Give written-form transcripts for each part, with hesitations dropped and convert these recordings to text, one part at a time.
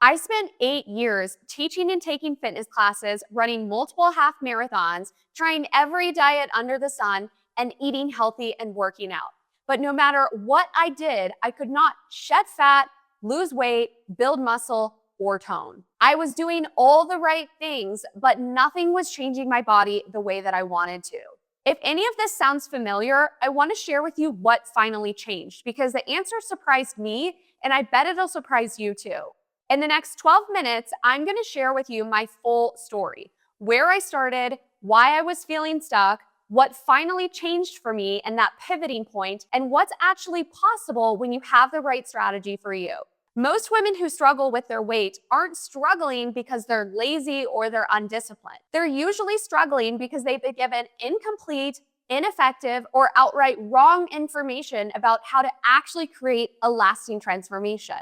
I spent 8 years teaching and taking fitness classes, running multiple half marathons, trying every diet under the sun, and eating healthy and working out. But no matter what I did, I could not shed fat, lose weight, build muscle, or tone. I was doing all the right things, but nothing was changing my body the way that I wanted to. If any of this sounds familiar, I want to share with you what finally changed because the answer surprised me, and I bet it'll surprise you too. In the next 12 minutes, I'm going to share with you my full story, where I started, why I was feeling stuck, what finally changed for me and that pivoting point, and what's actually possible when you have the right strategy for you. Most women who struggle with their weight aren't struggling because they're lazy or they're undisciplined. They're usually struggling because they've been given incomplete, ineffective, or outright wrong information about how to actually create a lasting transformation.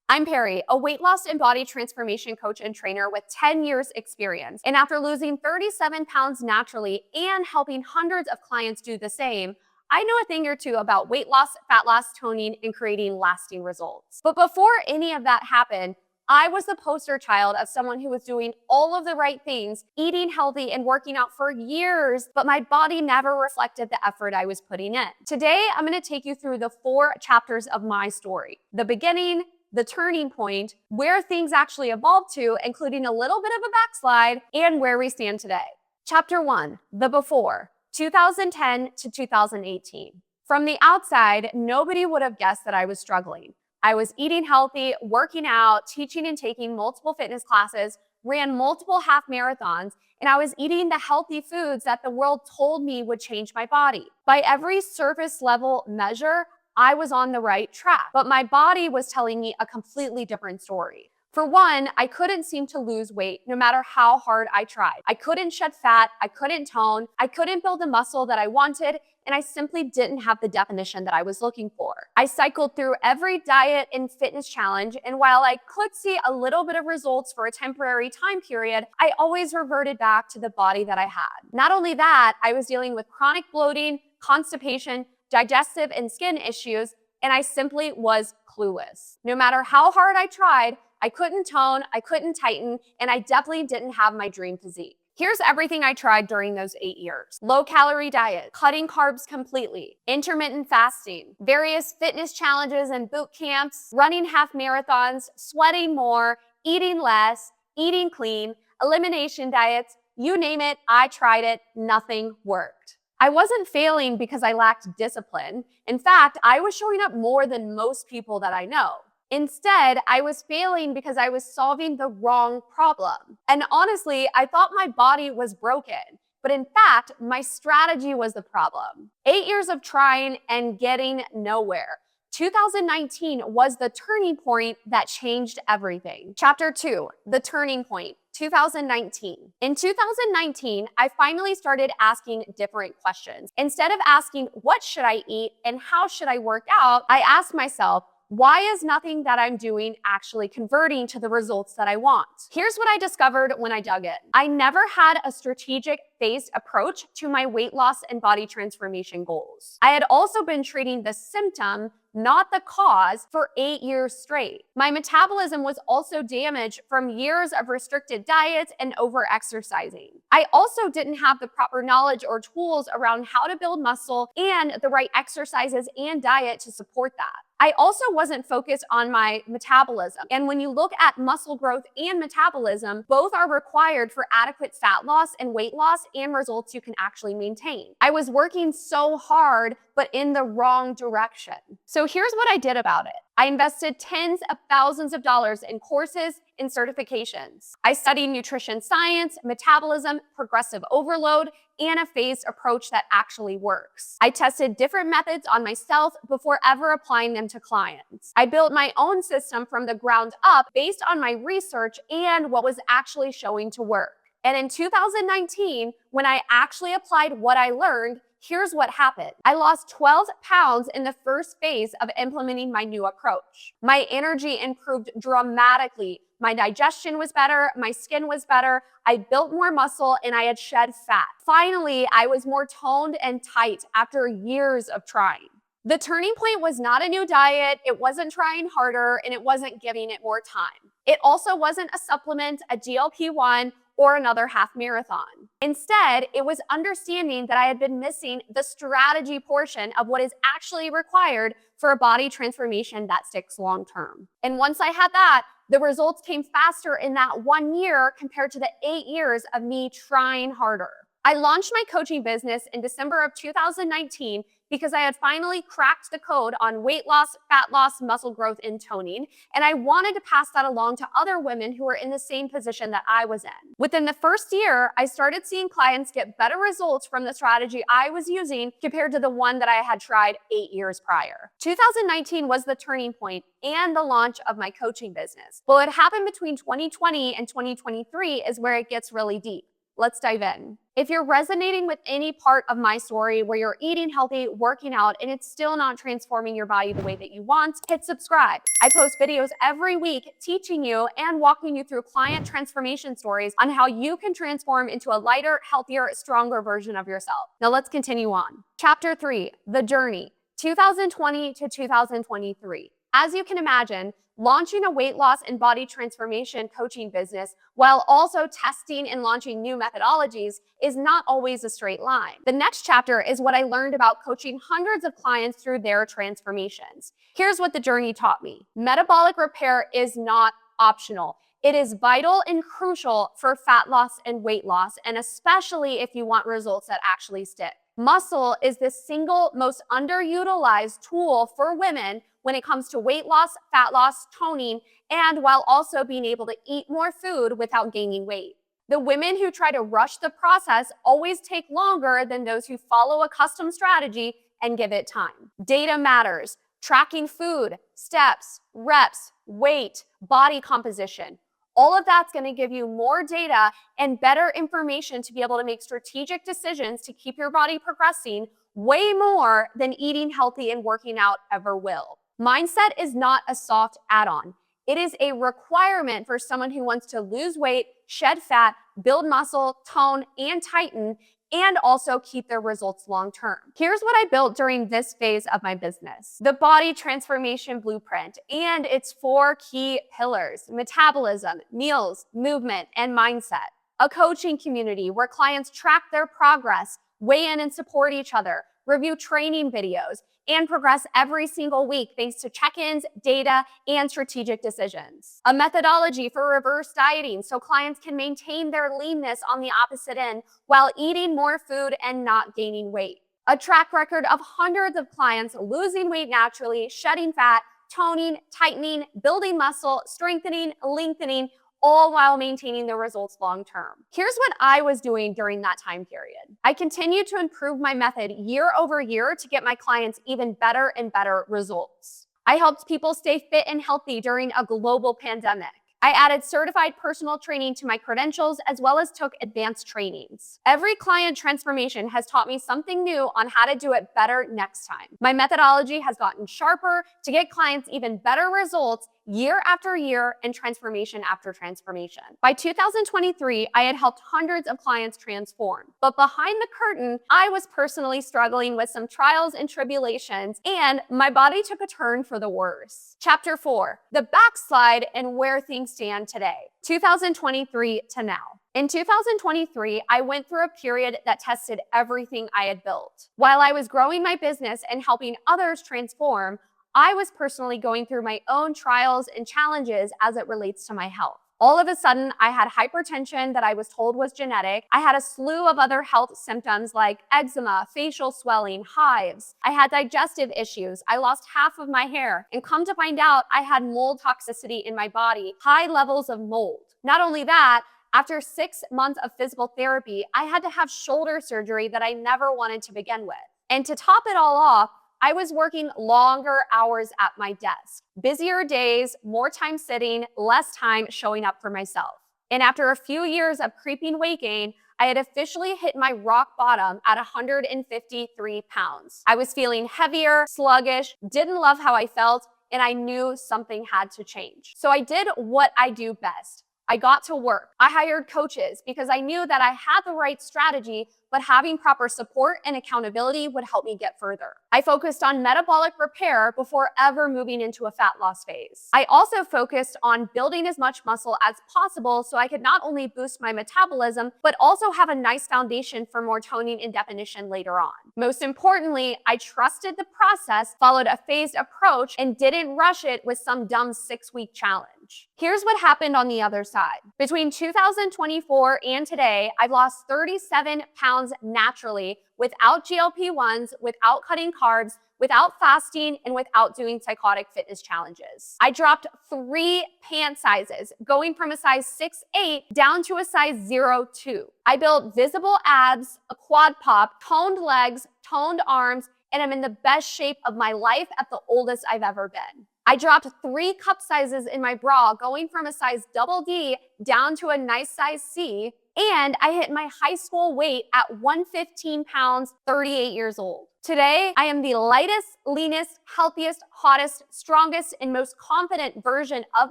I'm Perry, a weight loss and body transformation coach and trainer with 10 years experience. And after losing 37 pounds naturally and helping hundreds of clients do the same, I know a thing or two about weight loss, fat loss, toning, and creating lasting results. But before any of that happened, I was the poster child of someone who was doing all of the right things, eating healthy and working out for years, but my body never reflected the effort I was putting in. Today, I'm going to take you through the 4 chapters of my story: the beginning, the turning point, where things actually evolved to, including a little bit of a backslide, and where we stand today. Chapter 1, the before, 2010 to 2018. From the outside, nobody would have guessed that I was struggling. I was eating healthy, working out, teaching and taking multiple fitness classes, ran multiple half marathons, and I was eating the healthy foods that the world told me would change my body. By every surface level measure, I was on the right track, but my body was telling me a completely different story. For one, I couldn't seem to lose weight no matter how hard I tried. I couldn't shed fat, I couldn't tone, I couldn't build the muscle that I wanted, and I simply didn't have the definition that I was looking for. I cycled through every diet and fitness challenge, and while I could see a little bit of results for a temporary time period, I always reverted back to the body that I had. Not only that, I was dealing with chronic bloating, constipation, digestive and skin issues, and I simply was clueless. No matter how hard I tried, I couldn't tone, I couldn't tighten, and I definitely didn't have my dream physique. Here's everything I tried during those 8 years: low-calorie diet, cutting carbs completely, intermittent fasting, various fitness challenges and boot camps, running half marathons, sweating more, eating less, eating clean, elimination diets, you name it, I tried it, nothing worked. I wasn't failing because I lacked discipline. In fact, I was showing up more than most people that I know. Instead, I was failing because I was solving the wrong problem. And honestly, I thought my body was broken. But in fact, my strategy was the problem. 8 years of trying and getting nowhere. 2019 was the turning point that changed everything. Chapter 2, the turning point, 2019. In 2019, I finally started asking different questions. Instead of asking, what should I eat and how should I work out, I asked myself, why is nothing that I'm doing actually converting to the results that I want? Here's what I discovered when I dug in. I never had a strategic, phased approach to my weight loss and body transformation goals. I had also been treating the symptom, not the cause, for 8 years straight. My metabolism was also damaged from years of restricted diets and over-exercising. I also didn't have the proper knowledge or tools around how to build muscle and the right exercises and diet to support that. I also wasn't focused on my metabolism. And when you look at muscle growth and metabolism, both are required for adequate fat loss and weight loss and results you can actually maintain. I was working so hard, but in the wrong direction. So here's what I did about it. I invested tens of thousands of dollars in courses and certifications. I studied nutrition science, metabolism, progressive overload, and a phased approach that actually works. I tested different methods on myself before ever applying them to clients. I built my own system from the ground up based on my research and what was actually showing to work. And in 2019, when I actually applied what I learned, here's what happened. I lost 12 pounds in the first phase of implementing my new approach. My energy improved dramatically. My digestion was better, my skin was better, I built more muscle, and I had shed fat. Finally, I was more toned and tight after years of trying. The turning point was not a new diet, it wasn't trying harder, and it wasn't giving it more time. It also wasn't a supplement, a GLP-1, or another half marathon. Instead, it was understanding that I had been missing the strategy portion of what is actually required for a body transformation that sticks long term. And once I had that, the results came faster in that 1 year compared to the 8 years of me trying harder. I launched my coaching business in December of 2019 because I had finally cracked the code on weight loss, fat loss, muscle growth, and toning, and I wanted to pass that along to other women who were in the same position that I was in. Within the first year, I started seeing clients get better results from the strategy I was using compared to the one that I had tried 8 years prior. 2019 was the turning point and the launch of my coaching business. Well, it happened between 2020 and 2023 is where it gets really deep. Let's dive in. If you're resonating with any part of my story where you're eating healthy, working out, and it's still not transforming your body the way that you want, hit subscribe. I post videos every week teaching you and walking you through client transformation stories on how you can transform into a lighter, healthier, stronger version of yourself. Now let's continue on. Chapter 3, The Journey, 2020 to 2023. As you can imagine, launching a weight loss and body transformation coaching business while also testing and launching new methodologies is not always a straight line. The next chapter is what I learned about coaching hundreds of clients through their transformations. Here's what the journey taught me. Metabolic repair is not optional. It is vital and crucial for fat loss and weight loss, and especially if you want results that actually stick. Muscle is the single most underutilized tool for women when it comes to weight loss, fat loss, toning, and while also being able to eat more food without gaining weight. The women who try to rush the process always take longer than those who follow a custom strategy and give it time. Data matters. Tracking food, steps, reps, weight, body composition. All of that's going to give you more data and better information to be able to make strategic decisions to keep your body progressing way more than eating healthy and working out ever will. Mindset is not a soft add-on. It is a requirement for someone who wants to lose weight, shed fat, build muscle, tone, and tighten, and also keep their results long-term. Here's what I built during this phase of my business. The Body Transformation Blueprint and its 4 key pillars: metabolism, meals, movement, and mindset. A coaching community where clients track their progress, weigh in and support each other, review training videos, and progress every single week thanks to check-ins, data, and strategic decisions. A methodology for reverse dieting so clients can maintain their leanness on the opposite end while eating more food and not gaining weight. A track record of hundreds of clients losing weight naturally, shedding fat, toning, tightening, building muscle, strengthening, lengthening, all while maintaining the results long term. Here's what I was doing during that time period. I continued to improve my method year over year to get my clients even better and better results. I helped people stay fit and healthy during a global pandemic. I added certified personal training to my credentials as well as took advanced trainings. Every client transformation has taught me something new on how to do it better next time. My methodology has gotten sharper to get clients even better results year after year and transformation after transformation. By 2023, I had helped hundreds of clients transform. But behind the curtain, I was personally struggling with some trials and tribulations, and my body took a turn for the worse. Chapter 4, the backslide and where things stand today, 2023 to now. In 2023, I went through a period that tested everything I had built. While I was growing my business and helping others transform, I was personally going through my own trials and challenges as it relates to my health. All of a sudden, I had hypertension that I was told was genetic. I had a slew of other health symptoms like eczema, facial swelling, hives. I had digestive issues. I lost half of my hair. And come to find out, I had mold toxicity in my body, high levels of mold. Not only that, after 6 months of physical therapy, I had to have shoulder surgery that I never wanted to begin with. And to top it all off, I was working longer hours at my desk, busier days, more time sitting, less time showing up for myself. And after a few years of creeping weight gain, I had officially hit my rock bottom at 153 pounds. I was feeling heavier, sluggish, didn't love how I felt, and I knew something had to change. So I did what I do best. I got to work. I hired coaches because I knew that I had the right strategy, but having proper support and accountability would help me get further. I focused on metabolic repair before ever moving into a fat loss phase. I also focused on building as much muscle as possible so I could not only boost my metabolism, but also have a nice foundation for more toning and definition later on. Most importantly, I trusted the process, followed a phased approach, and didn't rush it with some dumb 6-week challenge. Here's what happened on the other side. Between 2024 and today, I've lost 37 pounds naturally without GLP-1s, without cutting carbs, without fasting, and without doing psychotic fitness challenges. I dropped 3 pant sizes, going from a size 6'8" down to a size 0'2". I built visible abs, a quad pop, toned legs, toned arms, and I'm in the best shape of my life at the oldest I've ever been. I dropped 3 cup sizes in my bra, going from a size D down to a nice size C, and I hit my high school weight at 115 pounds, 38 years old. Today, I am the lightest, leanest, healthiest, hottest, strongest, and most confident version of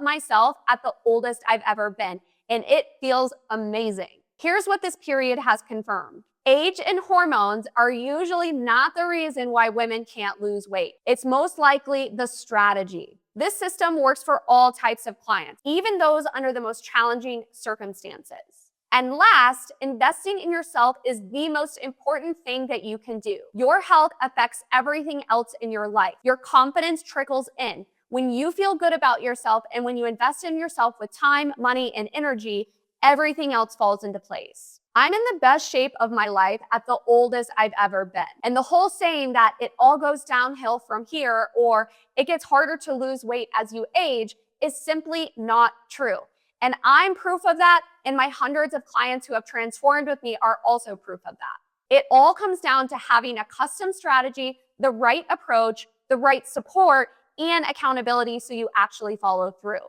myself at the oldest I've ever been, and it feels amazing. Here's what this period has confirmed. Age and hormones are usually not the reason why women can't lose weight. It's most likely the strategy. This system works for all types of clients, even those under the most challenging circumstances. And last, investing in yourself is the most important thing that you can do. Your health affects everything else in your life. Your confidence trickles in. When you feel good about yourself and when you invest in yourself with time, money, and energy, everything else falls into place. I'm in the best shape of my life at the oldest I've ever been. And the whole saying that it all goes downhill from here or it gets harder to lose weight as you age is simply not true. And I'm proof of that, and my hundreds of clients who have transformed with me are also proof of that. It all comes down to having a custom strategy, the right approach, the right support, and accountability so you actually follow through.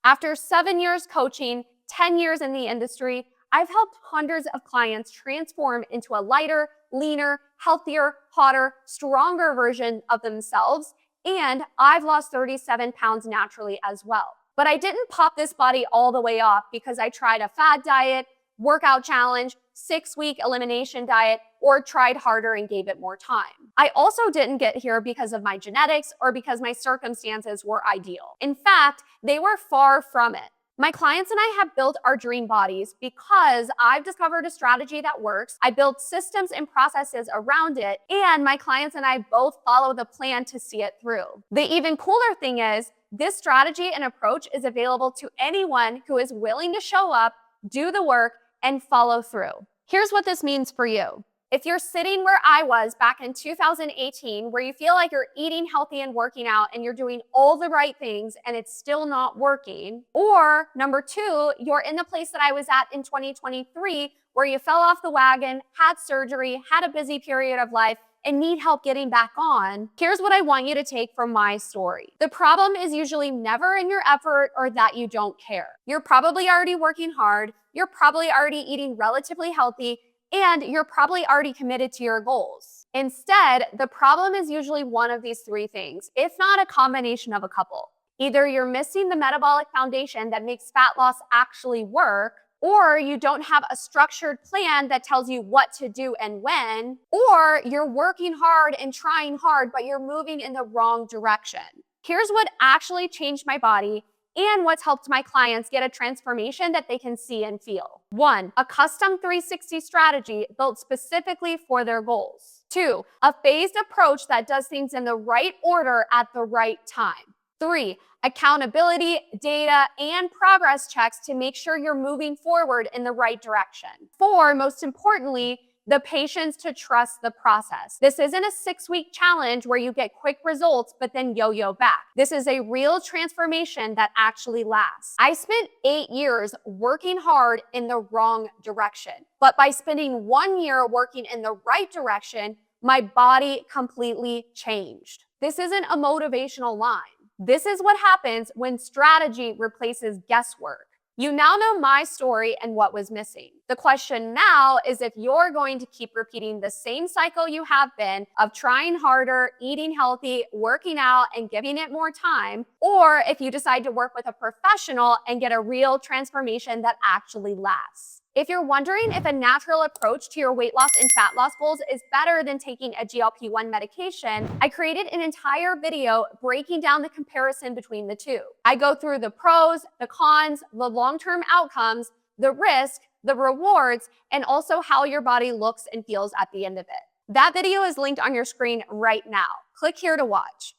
After 7 years coaching, 10 years in the industry, I've helped hundreds of clients transform into a lighter, leaner, healthier, hotter, stronger version of themselves, and I've lost 37 pounds naturally as well. But I didn't pop this body all the way off because I tried a fad diet, workout challenge, 6-week elimination diet, or tried harder and gave it more time. I also didn't get here because of my genetics or because my circumstances were ideal. In fact, they were far from it. My clients and I have built our dream bodies because I've discovered a strategy that works. I built systems and processes around it, and my clients and I both follow the plan to see it through. The even cooler thing is, this strategy and approach is available to anyone who is willing to show up, do the work, and follow through. Here's what this means for you. If you're sitting where I was back in 2018, where you feel like you're eating healthy and working out and you're doing all the right things and it's still not working, or number 2, you're in the place that I was at in 2023, where you fell off the wagon, had surgery, had a busy period of life, and need help getting back on, here's what I want you to take from my story. The problem is usually never in your effort or that you don't care. You're probably already working hard, you're probably already eating relatively healthy, and you're probably already committed to your goals. Instead, the problem is usually one of these 3 things, if not a combination of a couple. Either you're missing the metabolic foundation that makes fat loss actually work, or you don't have a structured plan that tells you what to do and when, or you're working hard and trying hard, but you're moving in the wrong direction. Here's what actually changed my body and what's helped my clients get a transformation that they can see and feel. 1, a custom 360 strategy built specifically for their goals. 2, a phased approach that does things in the right order at the right time. 3, accountability, data, and progress checks to make sure you're moving forward in the right direction. 4, most importantly, the patience to trust the process. This isn't a 6-week challenge where you get quick results but then yo-yo back. This is a real transformation that actually lasts. I spent 8 years working hard in the wrong direction, but by spending 1 year working in the right direction, my body completely changed. This isn't a motivational line. This is what happens when strategy replaces guesswork. You now know my story and what was missing. The question now is if you're going to keep repeating the same cycle you have been of trying harder, eating healthy, working out, and giving it more time, or if you decide to work with a professional and get a real transformation that actually lasts. If you're wondering if a natural approach to your weight loss and fat loss goals is better than taking a GLP-1 medication, I created an entire video breaking down the comparison between the two. I go through the pros, the cons, the long-term outcomes, the risk, the rewards, and also how your body looks and feels at the end of it. That video is linked on your screen right now. Click here to watch.